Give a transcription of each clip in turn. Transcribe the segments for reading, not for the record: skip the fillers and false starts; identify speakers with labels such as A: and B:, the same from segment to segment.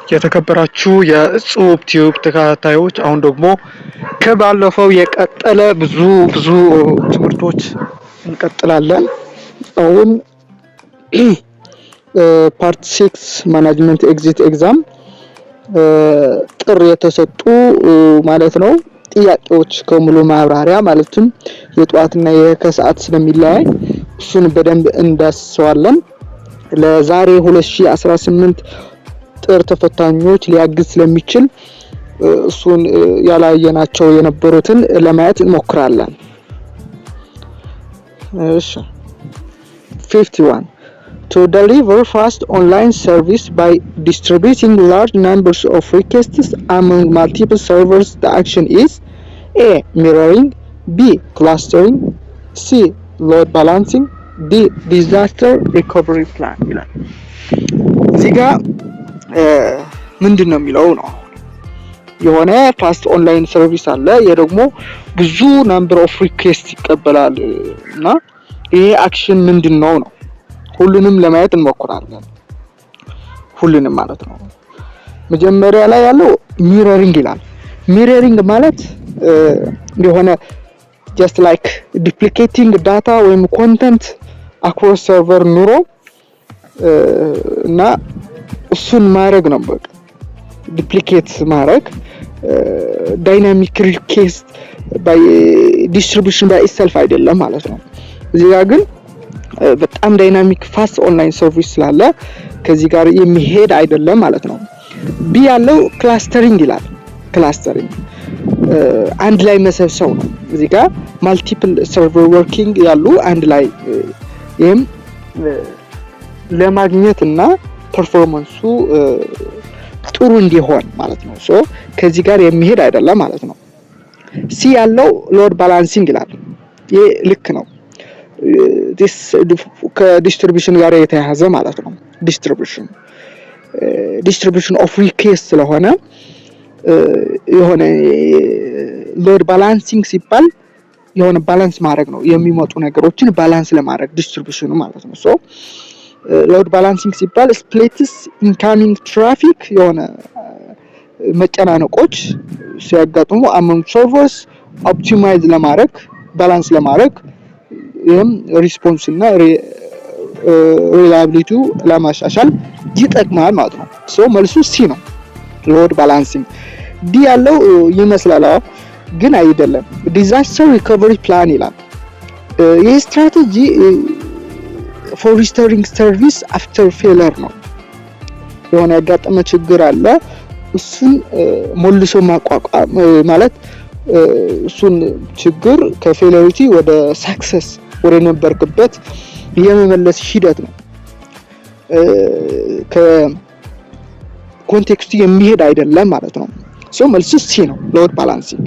A: የተከበራችሁ የጽሁፍ ቲዩብ ተከታታዮች አሁን ደግሞ ከባለፈው የቀጠለ ብዙ ትምህርቶች እንቀጥላለን። አሁን ፓርት 6 ማኔጅመንት ኤግዚት ኤግዛም ጥር የተሰጡ ማለት ነው ጥያቄዎች ከሙሉ ማብራሪያ ማለትም የጧትና የከሰዓት ስለሚለያይ እሱን በደንብ እንዳስሰዋለን። ለዛሬ 2018 ጥር ተፈታኞች ሊያግዝ ስለሚችል እሱን ያላየናቸው የነበሩትን ለማየት እንሞክራለን። እሺ 51 To deliver fast online service by distributing large numbers of requests among multiple servers, the action is A. Mirroring, B. Clustering, C. Load balancing, D. Disaster recovery plan ይላል። እዚህ ጋር ምንድነው የሚለው ነው የሆነ ፋስት ኦንላይን ሰርቪስ አለ የደግሞ ብዙ ነምበር ኦፍ ሪኩዌስት ይቀበላል እና ይሄ አክሽን ምንድነው ነው ሁሉንም ለማየት እንሞክራለን። ሁሉንም ማለት ነው። መጀመሪያ ላይ ያለው ሚረሪንግ ይላል። ሚረሪንግ ማለት የሆነ just like duplicating data ወይም content across server ኑሮ እና እሱን ማድረግ ነው። በቃ ዱፕሊኬት ማድረግ ዳይናሚክ ሪኩዌስት ባይ ዲስትሪቢዩሽን ባይ ኢትሰልፍ አይደለም ማለት ነው። እዚህ ጋር ግን በጣም ዳይናሚክ ፋስት ኦንላይን ሰርቪስ ስላለ ከዚህ ጋር የሚሄድ አይደለም ማለት ነው። ቢ ያለው ክላስተሪንግ ይላል። ክላስተሪንግ አንድ ላይ መሰብሰብ ነው። እዚህ ጋር ማልቲፕል ሰርቨር ወርኪንግ ያሉ አንድ ላይ ይሄም ለማግኘት እና ፐርፎርማንሱ ጥሩ እንዲሆን ማለት ነው። ሶ ከዚህ ጋር የሚሄድ አይደለም ማለት ነው። ሲ ያለው ሎድ ባላንሲንግ ይላል። ይሄ ልክ ነው። ከዲስትሪቢዩሽን ጋር የተያያዘ ማለት ነው። ዲስትሪቢዩሽን ኦፍ ሪኩዌስት ስለሆነ የሆነ ሎድ ባላንሲንግ ሲባል የሆነ ባላንስ ማድረግ ነው። የሚመጡ ነገሮችን ባላንስ ለማድረግ ዲስትሪቢዩሽኑ ማለት ነው። ሶ ሎድ ባላንሲንግ ሲባል ስፕሊትስ ኢንካሚንግ ትራፊክ የሆነ መጨናነቆች ሲያጋጥሙ አመንግ ሰርቨርስ ኦፕቲማይዝ ለማድረግ ባላንስ ለማድረግ ይሄም ሪስፖንስ እና ሪላያቢሊቲው ለማሻሻል ይጠቅማል ማለት ነው። ሶ መልሱ ሲ ነው። ሎድ ባላንሲንግ። ዲ ያለው ይመስላል ግን አይደለም። ዲዛስተር ሪከቨሪ ፕላን ይላል። ይሄ ስትራቴጂ for restoring service after failure ነው። የሆነ ያጋጠመ ችግር አለ እሱን ሞልሶ ማቋቋም ማለት እሱን ችግር ከፌለሪቲ ወደ ሰክሰስ ወደ ነበርክበት የመመለስ ሂደት ነው። ከኮንቴክስቱ የሚሄድ አይደለም ማለት ነው። ሶ መልሱ ሲ ነው። ሎድ ባላንሲንግ።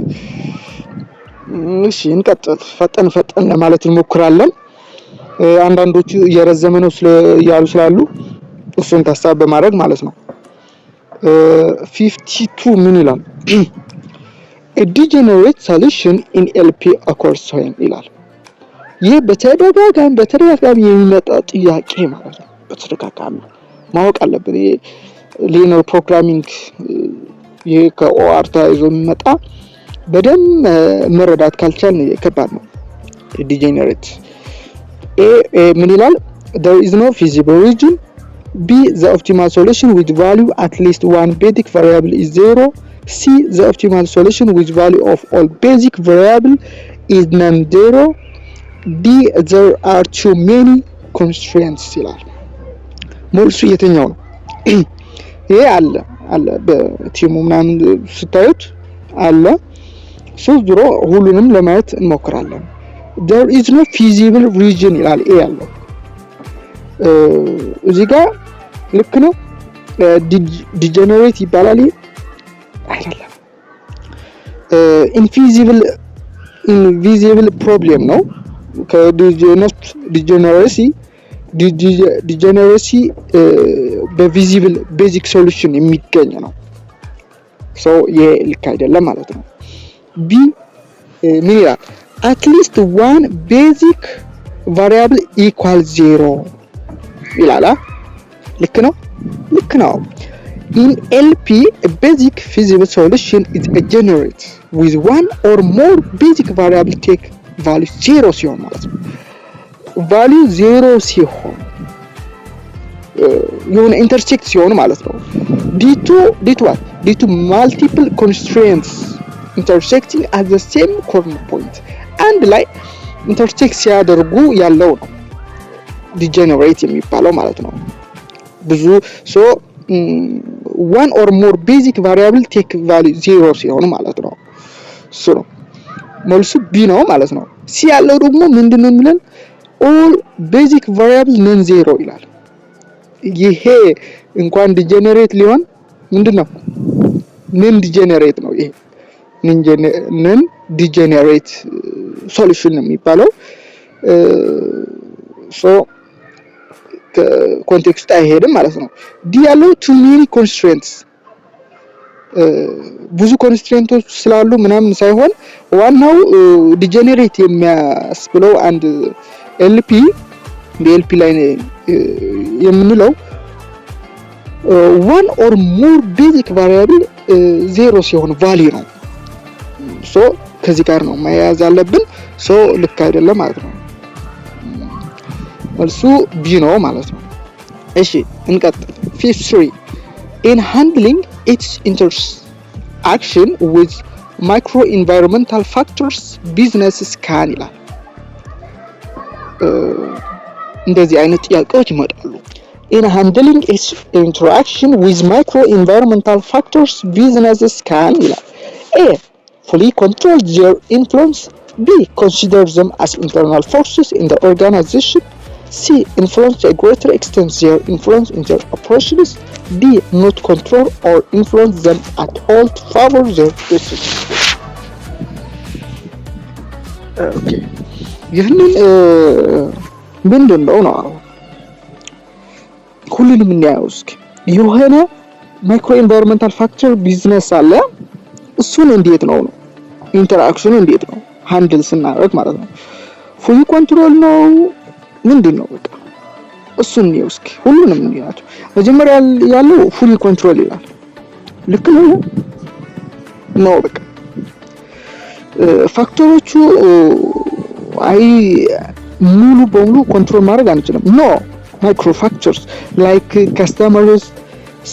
A: እሺ እንቀጥል። ፈጠን ለማለት እንሞክራለን። አንዳንዶቹ እየረዘመ ነው ያሉ ስላሉ እሱን ታሳብ በማድረግ ማለት ነው። 52 ምን ይላል? A degenerate solution in LP occurs when ይላል። ይህ በተደጋጋሚ የሚመጣ ጥያቄ ማለት ነው። በተደጋጋሚ ማወቅ አለብን። ይሄ ሊነር ፕሮግራሚንግ ይሄ ከኦአር ታይዞ የሚመጣ በደንብ መረዳት ካልቻልን ከባድ ነው። degenerate ምን ይላል? There is no feasible region. B. The optimal solution with value at least one basic variable is 0. C. The optimal solution with value of all basic variable is non-zero. D. There are too many constraints ይላል። መልሱ የትኛው ነው? ይሄ አለ በቲሙ ምናምን ስታዩት አለ። ሶስት ዙሮ ሁሉንም ለማየት እንሞክራለን። There is no feasible region ይላል። ኤ ያለው እዚህ ጋር ልክ ነው። ዲጀነሬት ይባላል አይደለም። ኢንቪዚብል ፕሮብሌም ነው። ዲጀነሬሲ በቪዚብል ቤዚክ ሶሉሽን የሚገኝ ነው። ሶ ይሄ ልክ አይደለም ማለት ነው። ቢ ምን ይላል? at least one basic variable equals 0 ይላል። ልክ ነው። In LP, a basic feasible solution is a generate with one or more basic variable take value 0 ሲሆን ማለት ነው። value 0 ሲሆን የሆነ intersect ሲሆን ማለት ነው። due to multiple constraints intersecting at the same corner point and ላይ intersect ሲያደርጉ ያለው ነው degenerate የሚባለው ማለት ነው። ብዙ so one or more basic variable take value 0 ሲሆን ማለት ነው። እሱ ነው መልሱ B ነው ማለት ነው። ሲ ያለው ደግሞ ምንድነው የሚለን all basic variable non zero ይላል። ይሄ እንኳን degenerate ሊሆን ምንድነው non degenerate ነው። ይሄ non degenerate solution ነው የሚባለው so ኮንቴክስት አይሄድም ማለት ነው። ዲ ያለው too many constraints ብዙ ኮንስትሬንቶች ስላሉ ምናምን ሳይሆን ዋናው ዲጀነሬት የሚያስብለው አንድ ኤልፒ ላይ የምንለው one or more basic variable 0 ሲሆን ቫልዩ ነው። ሶ ከዚህ ጋር ነው መያዝ አለብን። ሶ ልክ አይደለም ማለት ነው። መልሱ ቢ ነው ማለት ነው። እሺ እንቀጥል። 53 in handling its interaction with micro environmental factors businesses can ይላል። እንደዚህ አይነት ጥያቄዎች ይመጣሉ። in handling its interaction with micro environmental factors businesses can ይላል። A fully control their influence. B consider them as internal forces in the organization. C influence to a greater extent their influence in their operations. D not control or influence them at all to favor their decisions. Okay. ይህንን ምንድነው ነው ሁሉንም እናያው እስኪ። የሆነ ማይክሮ ኢንቫይሮንመንታል ፋክተር ቢዝነስ አለ። እሱን እንዴት ነው ኢንተራክሽኑ እንዴት ነው ሃንድል ስናደርግ ማለት ነው። ፉል ኮንትሮል ነው ምንድነው በቃ እሱን ነው እስኪ ሁሉንም እናያቸው። መጀመሪያ ያለው ፉል ኮንትሮል ይላል። ልክ ነው ነው በቃ ፋክተሮቹ አይ ሙሉ በሙሉ ኮንትሮል ማድረግ አንችልም። ኖ micro factors like customers,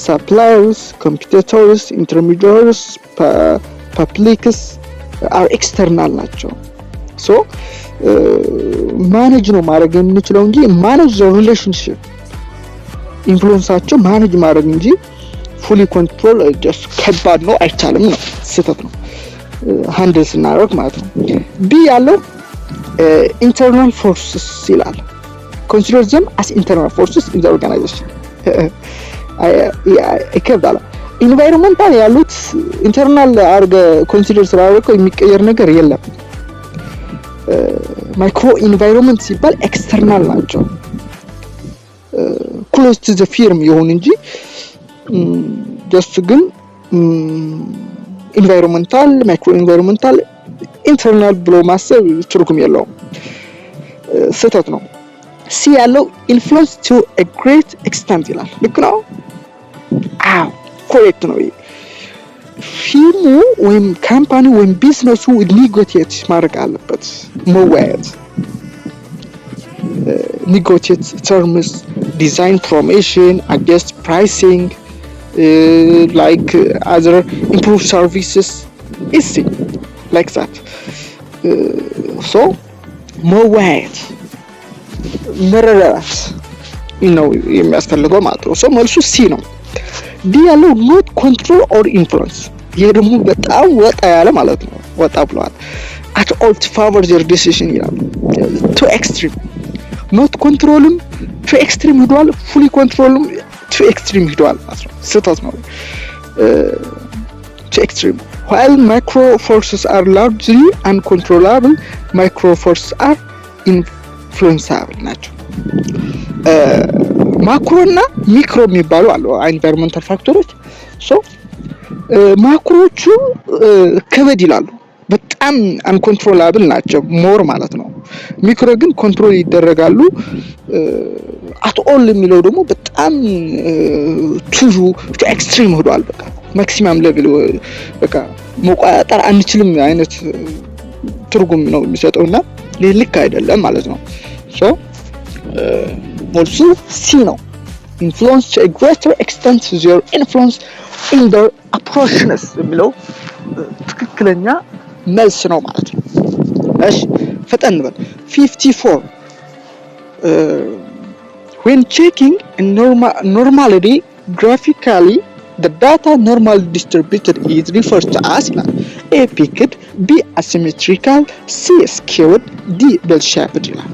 A: suppliers, competitors, intermediaries, publics are external ናቸው። so manage ነው ማድረግ እንችላለን እንጂ manage the relationship ኢንፍሉዌንሳቸው manage ማድረግ እንጂ fully control just ከባድ ነው አይቻልም ነው ስህተት ነው ሃንድል ስናደርግ ማለት ነው። ቢ ያለው internal forces ይላል። consider them as internal forces in the organization. ይከብዳል። ኢንቫይሮንመንታል ያሉት ኢንተርናል አርገ ኮንሲደር ስላደረገው የሚቀየር ነገር የለም። ማይክሮ ኢንቫይሮንመንት ሲባል ኤክስተርናል ናቸው። ክሎዝ ቱ ዘ ፊርም ይሁን እንጂ ጀስት ግን ኢንቫይሮንመንታል ማይክሮ ኢንቫይሮንመንታል ኢንተርናል ብሎ ማሰብ ትርጉም የለውም። ስህተት ነው። ሲ ያለው ኢንፍሉዌንስ ቱ a great extent ይላል። ልክ ነው? አዎ ኮሬክት ነው። ፊርሙ ወይም ካምፓኒ ወይም ቢዝነሱ ኒጎቲየት ማድረግ አለበት። መወያየት ኒጎቲየት terms, design promotion, adjust pricing, like other improve services, easy like that. So መወያየት መረዳት ነው የሚያስፈልገው ማለት ነው። ሶ መልሱ ሲ ነው። ዲ ያለው not control or influence ይሄ ደግሞ በጣም ወጣ ያለ ማለት ነው። ወጣ ብሏል። at all to favor their decision ይላል። to extreme not controlም to extreme ሄዷል። fully controlም to extreme ሄዷል ማለት ነው። ስህተት ነው። to extreme while micro forces are largely uncontrollable, micro forces are influenceable ናቸው። ማክሮ እና ሚክሮ የሚባሉ አሉ ኢንቫይሮንመንታል ፋክተሮች። ሶ ማክሮቹ ከበድ ይላሉ፣ በጣም አንኮንትሮላብል ናቸው ሞር ማለት ነው። ሚክሮ ግን ኮንትሮል ይደረጋሉ፣ አት ኦል የሚለው ደግሞ በጣም ቱ ኤክስትሪም ሆዷል። በቃ ማክሲማም ሌቭል በቃ መቆጣጠር አንችልም አይነት ትርጉም ነው የሚሰጠውና ልክ አይደለም ማለት ነው። ሶ መልሱ ሲ ነው። influence to a greater extent their influence in their approaches የሚለው ትክክለኛ መልስ ነው ማለት ነው። እሺ ፈጠን በል 54 when checking normality graphically the data normally distributed is referred to as A peaked, B asymmetrical, C skewed, D bell-shaped ይላል።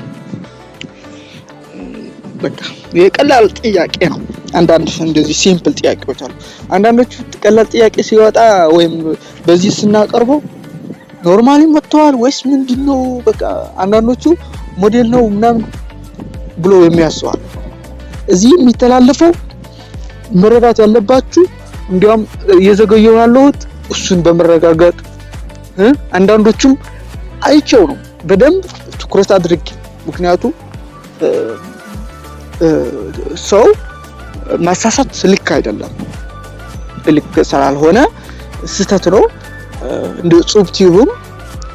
A: በቃ የቀላል ጥያቄ ነው። አንዳንድ እንደዚህ ሲምፕል ጥያቄዎች አሉ። አንዳንዶቹ ቀላል ጥያቄ ሲወጣ ወይም በዚህ ስናቀርበው ኖርማሊ መጥተዋል ወይስ ምንድነው በቃ አንዳንዶቹ ሞዴል ነው ምናምን ብሎ የሚያስዋል። እዚህ የሚተላለፈው መረዳት ያለባችሁ እንዲያውም እየዘገየው ያለሁት እሱን በመረጋጋት አንዳንዶቹም አይቼው ነው በደንብ ትኩረት አድርጌ ምክንያቱም ሰው ማሳሳት ልክ አይደለም ልክ ስላልሆነ ስህተት ነው። እንደ ጽብቲውም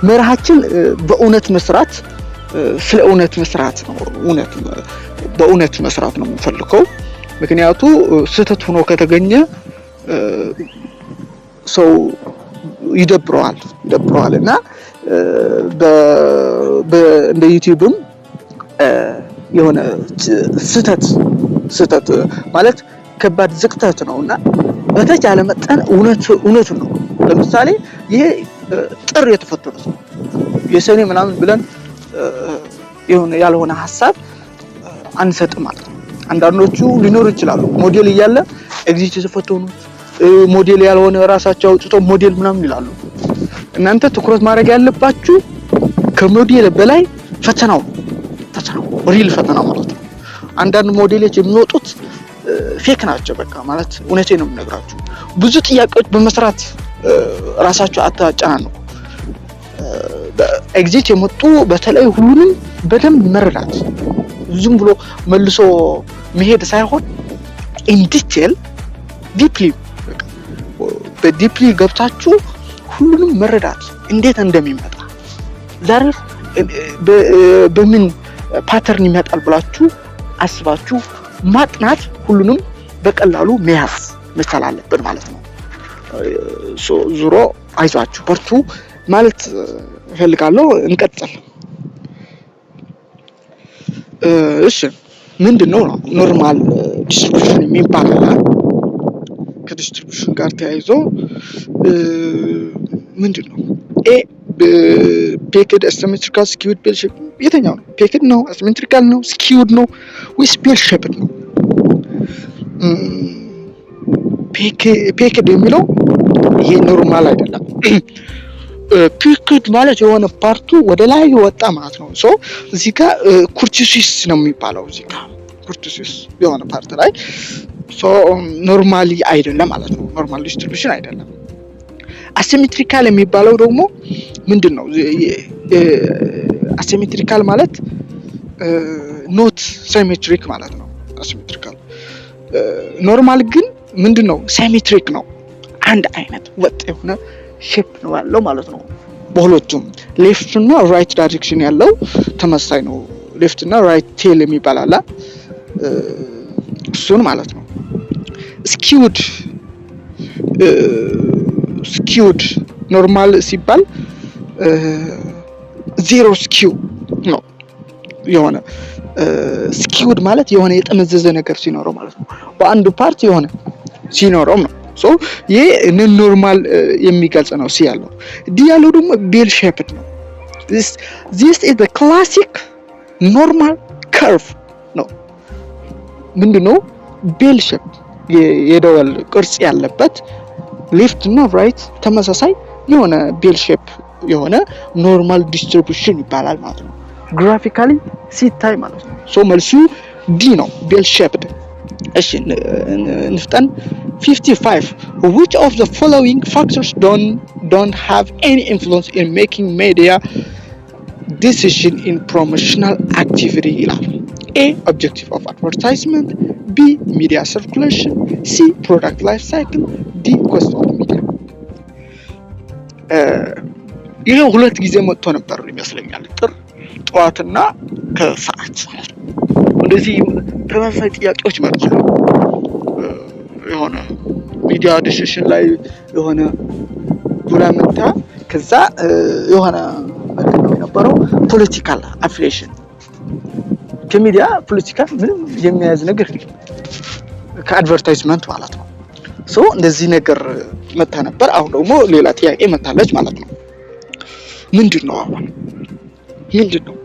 A: መርሃችን በእውነት መስራት ስለ እውነት መስራት ነው። በእውነት መስራት ነው የምፈልገው። ምክንያቱም ስህተት ሆኖ ከተገኘ ሰው ይደብረዋልና እንደ ዩቲዩብም የሆነ ስህተት ማለት ከባድ ዝቅተት ነውና በተቻለ መጠን እውነት ነው። ለምሳሌ ይሄ ጥር የተፈጠረ ነው የሰኔ ምናምን ብለን የሆነ ያልሆነ ሐሳብ አንሰጥም ማለት ነው። አንዳንዶቹ ሊኖር ይችላሉ ሞዴል እያለ ኤግዚት የተፈተኑት ሞዴል ያልሆነ ራሳቸው አውጥተው ሞዴል ምናምን ይላሉ። እናንተ ትኩረት ማድረግ ያለባችሁ ከሞዴል በላይ ፈተናው ሪል ፈተና ማለት ነው። አንዳንድ ሞዴሎች የሚወጡት ፌክ ናቸው በቃ ማለት እውነቴን ነው የምነግራችሁ። ብዙ ጥያቄዎች በመስራት ራሳችሁ አታጨናንቁ። ኤግዚት የመጡ በተለይ ሁሉንም በደንብ መረዳት ዝም ብሎ መልሶ መሄድ ሳይሆን ኢን ዲቴል ዲፕሊ ገብታችሁ ሁሉንም መረዳት እንዴት እንደሚመጣ ዛሬ በምን ፓተርን ይመጣል ብላችሁ አስባችሁ ማጥናት ሁሉንም በቀላሉ መያዝ መቻል አለብን ማለት ነው። ዙሮ አይዟችሁ በርቱ ማለት እፈልጋለሁ። እንቀጥል። እሺ ምንድነው ኖርማል ዲስትሪቢዩሽን የሚባለው? ከዲስትሪቢዩሽን ጋር ተያይዞ ምንድነው? ኤ ፔክድ አሲሜትሪካል ስኪውድ ቤል ሼፕ የትኛው ነው? ፔክድ ነው? አሲሜትሪካል ነው? ስኪውድ ነው ወይስ ቤል ሼፕድ ነው? ፔክድ የሚለው ይሄ ኖርማል አይደለም። ፔክድ ማለት የሆነ ፓርቱ ወደ ላይ ወጣ ማለት ነው። ሶ እዚህ ጋር ኩርቲሲስ ነው የሚባለው። እዚህ ጋር ኩርቲሲስ የሆነ ፓርት ላይ ሶ ኖርማሊ አይደለም ማለት ነው። ኖርማል ዲስትሪቢዩሽን አይደለም። አሲሜትሪካል የሚባለው ደግሞ ምንድነው? አሲሜትሪካል ማለት ኖት ሲሜትሪክ ማለት ነው። አሲሜትሪካል ኖርማል ግን ምንድነው? ሲሜትሪክ ነው። አንድ አይነት ወጥ የሆነ ሼፕ ነው ያለው ማለት ነው። በሁለቱም ሌፍት እና ራይት ዳይሬክሽን ያለው ተመሳሳይ ነው። ሌፍት እና ራይት ቴል የሚባል አለ እሱን ማለት ነው። ስኪውድ ኖርማል ሲባል ዜሮ ስኪው ነው። የሆነ ስኪውድ ማለት የሆነ የጠመዘዘ ነገር ሲኖረው ማለት ነው። በአንዱ ፓርት የሆነ ሲኖረው ነው። ሶ ይሄ ኖርማል የሚገልጽ ነው። ሲ ያለው ዲ ያለው ደግሞ ቤል ሼፕድ ነው። this is the classic normal curve ነው። ምንድነው? ቤል ሼፕ የደወል ቅርጽ ያለበት ሌፍት እና ራይት ተመሳሳይ የሆነ ቤል ሼፕ የሆነ ኖርማል ዲስትሪቢዩሽን ይባላል ማለት ነው። ግራፊካሊ ሲታይ ማለት ነው። ሶ መልሱ ዲ ነው፣ ቤል ሼፕድ። እሺ እንፍጠን። 55 which of the following factors don't have any influence in making media decision in promotional activity ይላል። A. Objective of advertisement, B. Media circulation, C. Product life cycle, D. cost of media. ይሄ ሁለት ጊዜ መጥቶ ነበር ይመስለኛል ጥር ጠዋትና ከሰዓት እንደዚህ ተመሳሳይ ጥያቄዎች መጥቶ የሆነ ሚዲያ ዲሲሽን ላይ የሆነ ጉላምታ ከዛ የሆነ ነው የነበረው ፖለቲካል አፊሊዬሽን ከሚዲያ ፖለቲካል ምንም የሚያዝ ነገር ከአድቨርታይዝመንት ማለት ነው ሶ እንደዚህ ነገር መጣ ነበር አሁን ደግሞ ሌላ ጥያቄ መጣለች ማለት ነው ምንድነው አሁን ምንድነው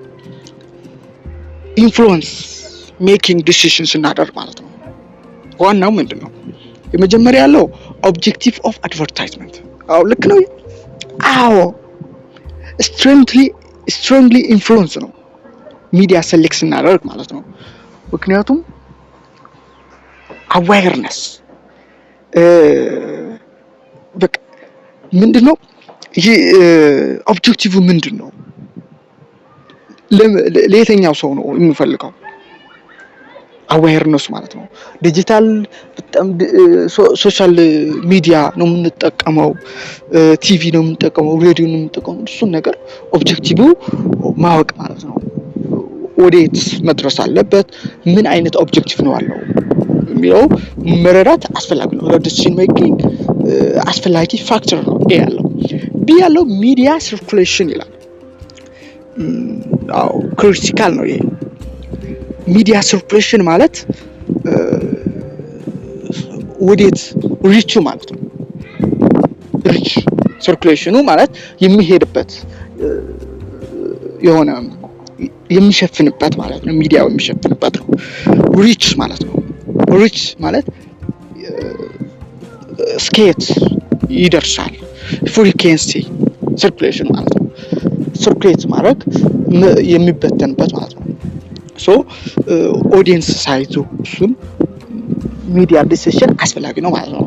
A: ኢንፍሉዌንስ ሜኪንግ ዲሲሽንስ እናደርግ ማለት ነው ዋናው ምንድነው የመጀመሪያ ያለው ኦብጀክቲቭ ኦፍ አድቨርታይዝመንት አው ልክ ነው አዎ strongly ኢንፍሉዌንስ ነው ሚዲያ ሴሌክት እናደርግ ማለት ነው ምክንያቱም አዌርነስ በቃ ምንድነው ይሄ ኦብጀክቲቭ ምንድነው ለየትኛው ሰው ነው የሚፈልገው አዌርነስ ማለት ነው ዲጂታል በጣም ሶሻል ሚዲያ ነው የምንጠቀመው ቲቪ ነው የምንጠቀመው ሬዲዮ ነው የምንጠቀመው እሱ ነገር ኦብጀክቲቭ ማወቅ ማለት ነው ወዴት መድረስ አለበት ምን አይነት ኦብጀክቲቭ ነው አለው የሚለው መረዳት አስፈላጊ ነው ዲሲዥን ሜኪንግ አስፈላጊ ፋክተር ነው ያለው ቢያለው ሚዲያ ሰርኩሌሽን ይላል አው ክሪቲካል ነው ይሄ ሚዲያ ሰርኩሌሽን ማለት ወዴት ሪቹ ማለት ነው ሪች ሰርኩሌሽኑ ማለት የሚሄድበት የሆነ የሚሸፍንበት ማለት ነው ሚዲያው የሚሸፍንበት ነው ሪች ማለት ነው ሪች ማለት ስኬት ይደርሳል ፍሪኩዌንሲ ሰርኩሌሽን ማለት ነው ሰርኩሌት ማድረግ የሚበተንበት ማለት ነው ሶ ኦዲየንስ ሳይዙ እሱን ሚዲያ ዲሲሽን አስፈላጊ ነው ማለት ነው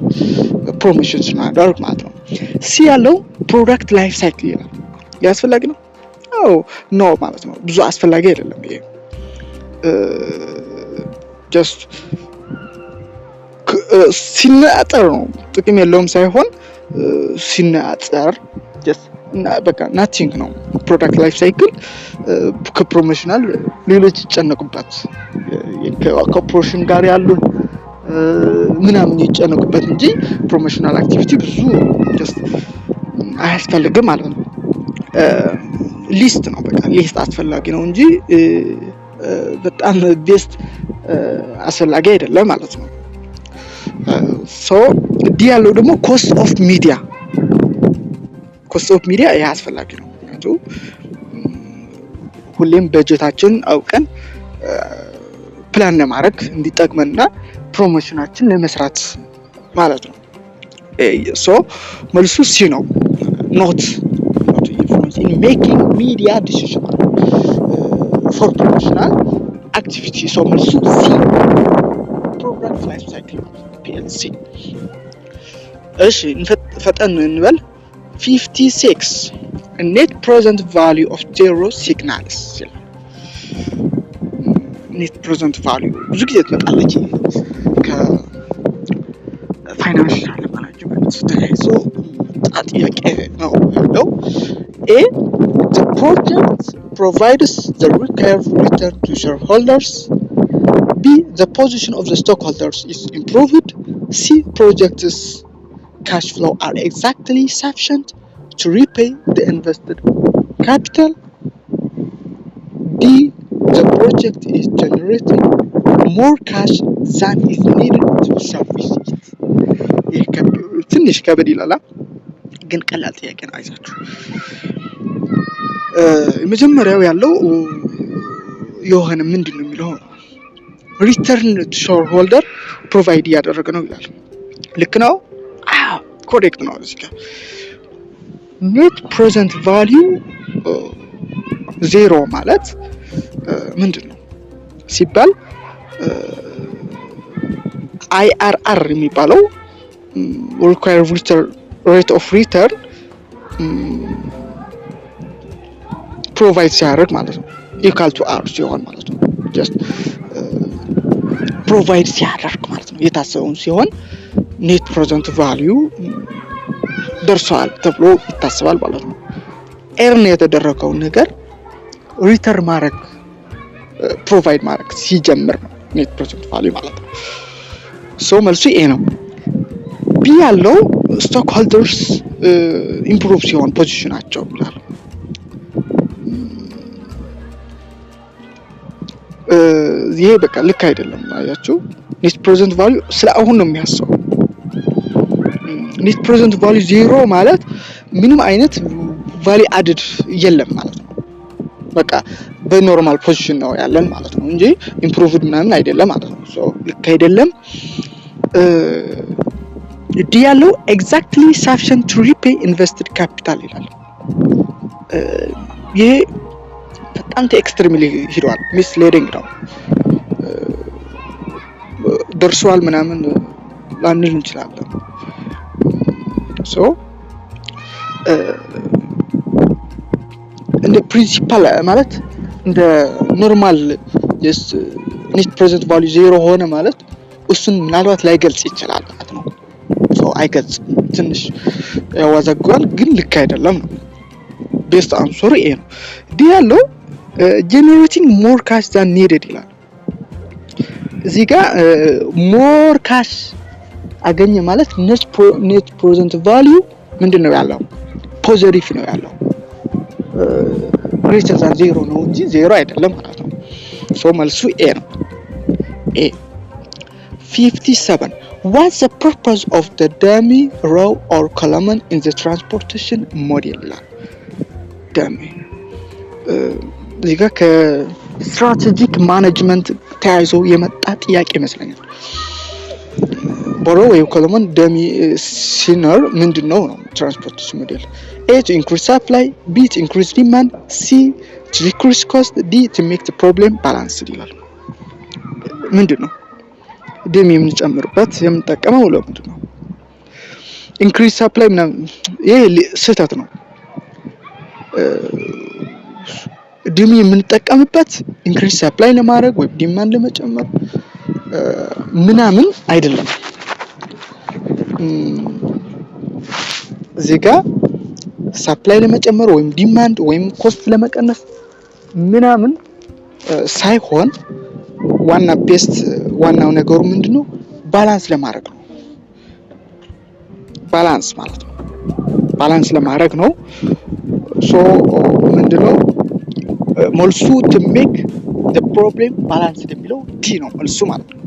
A: ፕሮሞሽንስ ማድረግ ማለት ነው ሲ ያለው ፕሮዳክት ላይፍ ሳይክል ይላል ያስፈልጋል ነው አዎ ኖ ማለት ነው ብዙ አስፈላጊ አይደለም ይሄ ጀስት ሲናጠር ነው ጥቅም የለውም ሳይሆን ሲናጠር ጀስት በቃ ናቲንግ ነው ፕሮዳክት ላይፍ ሳይክል ከፕሮሞሽናል ሌሎች ይጨነቁበት ከፕሮሞሽን ጋር ያሉ ምናምን ይጨነቁበት እንጂ ፕሮሞሽናል አክቲቪቲ ብዙ ጀስት አያስፈልግም ማለት ነው ሊስት ነው በቃ ሊስት አስፈላጊ ነው እንጂ በጣም ቤስት አስፈላጊ አይደለም ማለት ነው ሶ ዲያለው ደግሞ ኮስት ኦፍ ሚዲያ ያስፈልጋል ነው ምክንያቱም ሁሌም በጀታችን አውቀን ፕላን ለማድረግ እንዲጠቅመንና ፕሮሞሽናችን ለመስራት ማለት ነው ሶ መልሱ ሲ ነው not influence in making media decision for promotional activity so መልሱ ሲ product life cycle PLC እሺ ፈጠን እንበል 56 net present value of zero signals net present value ብዙ ጊዜ ትመጣለች ከፋይናንሻል ማኔጅመንት ተያይዞ ጥያቄ ነው ያለው A the project provides the required return to shareholders B the position of the stockholders is improved C project's cash flow are exactly sufficient to repay the invested capital D the project is generating more cash than is needed to service it ትንሽ ከበድ ይላል ግን ቀላል ጥያቄ ነው አይዛችሁ መጀመሪያው ያለው የሆነ ምንድነው የሚለው return to shareholder provide ያደረገ ነው ይላል ልክ ነው አዎ ኮሬክት ነው እዚህ ጋር net present value ዜሮ ማለት ምንድነው ሲባል IRR የሚባለው required rate of return provide ሲያደርግ ማለት ነው equal to R ሲሆን ማለት ነው just ፕሮቫይድ ሲያደርግ ማለት ነው የታሰበውን ሲሆን ኔት ፕሬዘንት ቫልዩ ደርሷል ተብሎ ይታሰባል ማለት ነው። ኤርን የተደረገው ነገር ሪተርን ማድረግ ፕሮቫይድ ማድረግ ሲጀምር ነው ኔት ፕሬዘንት ቫልዩ ማለት ነው። ሶ መልሱ ኤ ነው። ቢ ያለው ስቶክ ሆልደርስ ኢምፕሩቭ ሲሆን ፖዚሽናቸው ይላል። ይሄ በቃ ልክ አይደለም። አያችሁ ኔት ፕሬዘንት ቫልዩ ስለ አሁን ነው የሚያስበው። ኔት ፕሬዘንት ቫልዩ ዜሮ ማለት ምንም አይነት ቫልዩ አድድ የለም ማለት ነው። በቃ በኖርማል ፖዚሽን ነው ያለን ማለት ነው እንጂ ኢምፕሩቭድ ምናምን አይደለም ማለት ነው። ሶ ልክ አይደለም። ዲ ያለው ኤግዛክትሊ ሳፊሽንት ቱ ሪፔይ ኢንቨስትድ ካፒታል ይላል። ይሄ በጣም ኤክስትሪምሊ ሂዷል። ሚስሌዲንግ ነው። ደርሷል ምናምን ላንል እንችላለን። ሶ እንደ ፕሪንሲፓል ማለት እንደ ኖርማል ኔት ፕሬዘንት ቫልዩ ዜሮ ሆነ ማለት እሱን ምናልባት ላይገልጽ ይችላል ማለት ነው። ሶ አይገልጽም፣ ትንሽ ያዋዛግባል፣ ግን ልክ አይደለም ነው። ቤስት አንሰሩ ኤ ነው። ዲ ያለው ጄኔሬቲንግ ሞር ካሽ ዛን ኒድድ ይላል። እዚህ ጋር ሞር ካሽ አገኘ ማለት ኔት ፕሬዘንት ቫልዩ ምንድነው ያለው? ፖዚቲቭ ነው ያለው። ግሬተር ዛን ዜሮ ነው እንጂ ዜሮ አይደለም ማለት ነው። ሶ መልሱ ኤ ነው። ኤ 57 What's the purpose of the dummy row or column in the transportation model? dummy እዚህ ጋር ከስትራቴጂክ ማኔጅመንት ተያይዞ የመጣ ጥያቄ ይመስለኛል። borrow or column dummy ሲኖር ምንድነው ነው ትራንስፖርቴሽን ሞዴል? A to increase supply, B to increase demand, C to decrease cost, D to make the problem balanced ይላል። ምንድነው ደም የምንጨምርበት የምንጠቀመው ለምንድነው? ኢንክሪዝ ሰፕላይ ምናምን ይሄ ስህተት ነው። ደም የምንጠቀምበት ኢንክሪዝ ሰፕላይ ለማድረግ ወይ ዲማንድ ለመጨመር ምናምን አይደለም። እዚህ ጋር ሰፕላይ ለመጨመር ወይም ዲማንድ ወይም ኮስት ለመቀነስ ምናምን ሳይሆን ዋናው ነገሩ ምንድነው? ባላንስ ለማድረግ ነው። ባላንስ ማለት ነው ባላንስ ለማድረግ ነው። ሶ ምንድነው መልሱ to make the problem balanced የሚለው ዲ ነው መልሱ ማለት ነው።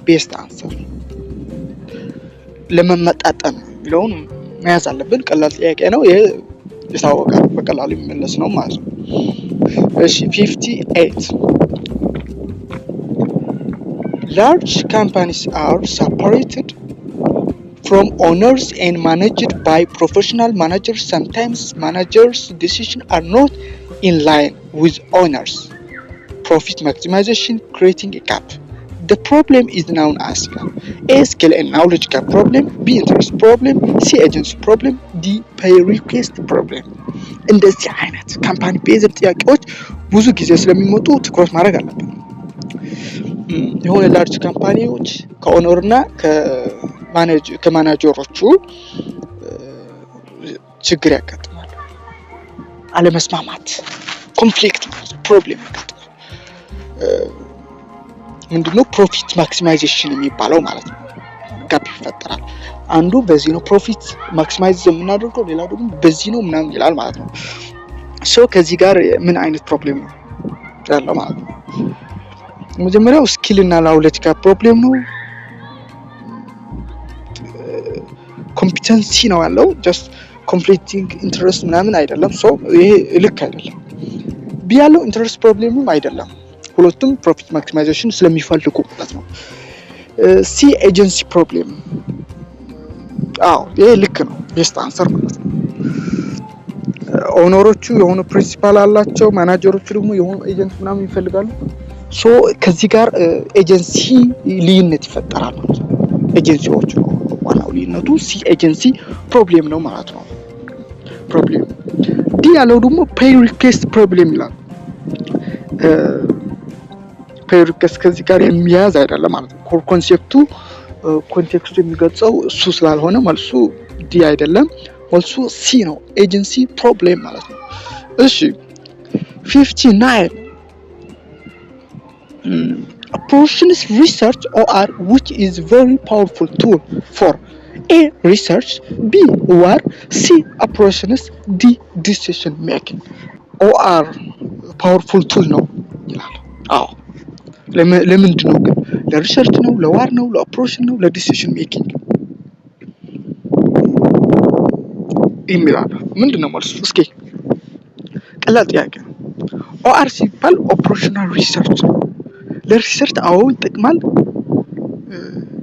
A: ቤስት አንሰር ለመመጣጠን የሚለውን መያዝ አለብን። ቀላል ጥያቄ ነው ይሄ፣ ይታወቃል፣ በቀላሉ የሚመለስ ነው ማለት ነው። እሺ 58 Large companies are separated from owners and managed by professional managers. Sometimes managers' decisions are not in line with owners' profit maximization, creating a gap. The problem is known as A. Skill and knowledge gap problem, B. interest problem, C. agency problem, D. pay request problem. እንደዚህ አይነት ካምፓኒ ቤዝድ ጥያቄዎች ብዙ ጊዜ ስለሚመጡ ትኩረት ማድረግ አለብን። የሆነ ላርጅ ካምፓኒዎች ከኦነርና ከማናጀሮቹ ችግር ያጋጥማል። አለመስማማት፣ ኮንፍሊክት ማለት ነው፣ ፕሮብሌም ያጋጥማል። ምንድነው ፕሮፊት ማክሲማይዜሽን የሚባለው ማለት ነው። ጋፕ ይፈጠራል። አንዱ በዚህ ነው ፕሮፊት ማክሲማይዝ የምናደርገው፣ ሌላው ደግሞ በዚህ ነው ምናምን ይላል ማለት ነው። ሶ ከዚህ ጋር ምን አይነት ፕሮብሌም ነው ያለው ማለት ነው? መጀመሪያው ስኪል እና ናውሌጅ ጋር ፕሮብሌም ነው። ኮምፒተንሲ ነው ያለው። ጀስት ኮምፕሊቲንግ ኢንተረስት ምናምን አይደለም። ሶ ይሄ ልክ አይደለም። ቢ ያለው ኢንተረስት ፕሮብሌምም አይደለም። ሁለቱም ፕሮፊት ማክሲማይዜሽን ስለሚፈልጉ ማለት ነው። ሲ ኤጀንሲ ፕሮብሌም፣ አዎ ይሄ ልክ ነው። ቤስት አንሰር ማለት ነው። ኦነሮቹ የሆነ ፕሪንሲፓል አላቸው፣ ማናጀሮቹ ደግሞ የሆነ ኤጀንት ምናምን ይፈልጋሉ። ሶ ከዚህ ጋር ኤጀንሲ ልዩነት ይፈጠራል ማለት ነው። ኤጀንሲዎቹ ነው ዋናው ልዩነቱ። ሲ ኤጀንሲ ፕሮብሌም ነው ማለት ነው። ፕሮብሌም ዲ ያለው ደግሞ ፔይ ሪኩዌስት ፕሮብሌም ይላል። ፔሪከስ ከዚህ ጋር የሚያዝ አይደለም ማለት ነው። ኮር ኮንሴፕቱ ኮንቴክስቱ የሚገልጸው እሱ ስላልሆነ መልሱ ዲ አይደለም፣ መልሱ ሲ ነው። ኤጀንሲ ፕሮብሌም ማለት ነው። እሺ 59 apportionist research OR which is very powerful tool for A research, B OR, C apportionist, D decision making. OR powerful tool ነው ይላል። አዎ ለምንድን ነው ግን? ለሪሰርች ነው፣ ለዋር ነው፣ ለኦፕሬሽን ነው፣ ለዲሲሽን ሜኪንግ ይላል። ምንድን ነው መልሱ? እስኪ ቀላል ጥያቄ ነው። ኦአር ሲባል ኦፕሬሽናል ሪሰርች ነው። ለሪሰርች አዎ ይጠቅማል፣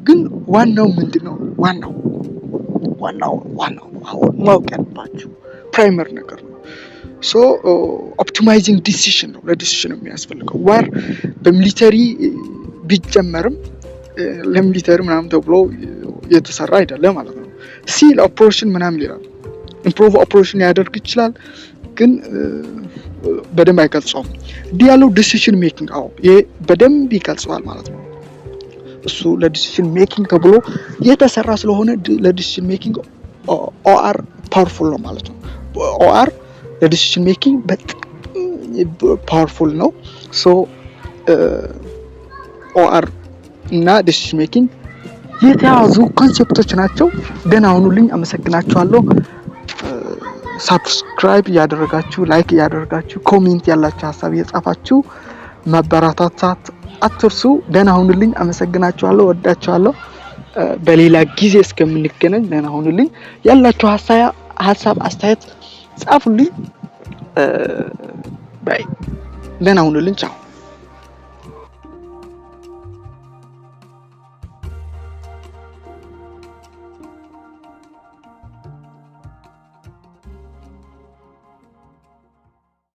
A: ግን ዋናው ምንድነው? ዋናው ማወቅ ያለባችሁ ፕራይመር ነገር ነው። ሶ ኦፕቲማይዚንግ ዲሲሽን ነው ለዲሲሽን የሚያስፈልገው። ዋር በሚሊተሪ ቢጀመርም ለሚሊተሪ ምናምን ተብሎ የተሰራ አይደለም ማለት ነው። ሲ ለኦፕሬሽን ምናምን ይላል። ኢምፕሩቭ ኦፕሬሽን ያደርግ ይችላል፣ ግን በደንብ አይገልጸውም። ዲ ያለው ዲሲሽን ሜኪንግ አዎ ይሄ በደንብ ይገልጸዋል ማለት ነው። እሱ ለዲሲሽን ሜኪንግ ተብሎ የተሰራ ስለሆነ ለዲሲሽን ሜኪንግ ኦአር ፓወርፉል ነው ማለት ነው። ኦአር ለዲሲሽን ሜኪንግ በጣም ፓወርፉል ነው። ሶ ኦአር እና ዲሲሽን ሜኪንግ የተያዙ ኮንሴፕቶች ናቸው። ደህና ሁኑልኝ። አመሰግናችኋለሁ። ሳብስክራይብ ያደረጋችሁ፣ ላይክ ያደረጋችሁ፣ ኮሜንት ያላችሁ ሐሳብ እየጻፋችሁ ማበረታታት አትርሱ። ደህና ሁኑልኝ። አመሰግናችኋለሁ። ወዳችኋለሁ። በሌላ ጊዜ እስከምንገናኝ ደህና ሁኑልኝ። ያላችሁ ሐሳብ አስተያየት ጻፉልኝ። ባይ። ደህና ሁኑልኝ። ቻው።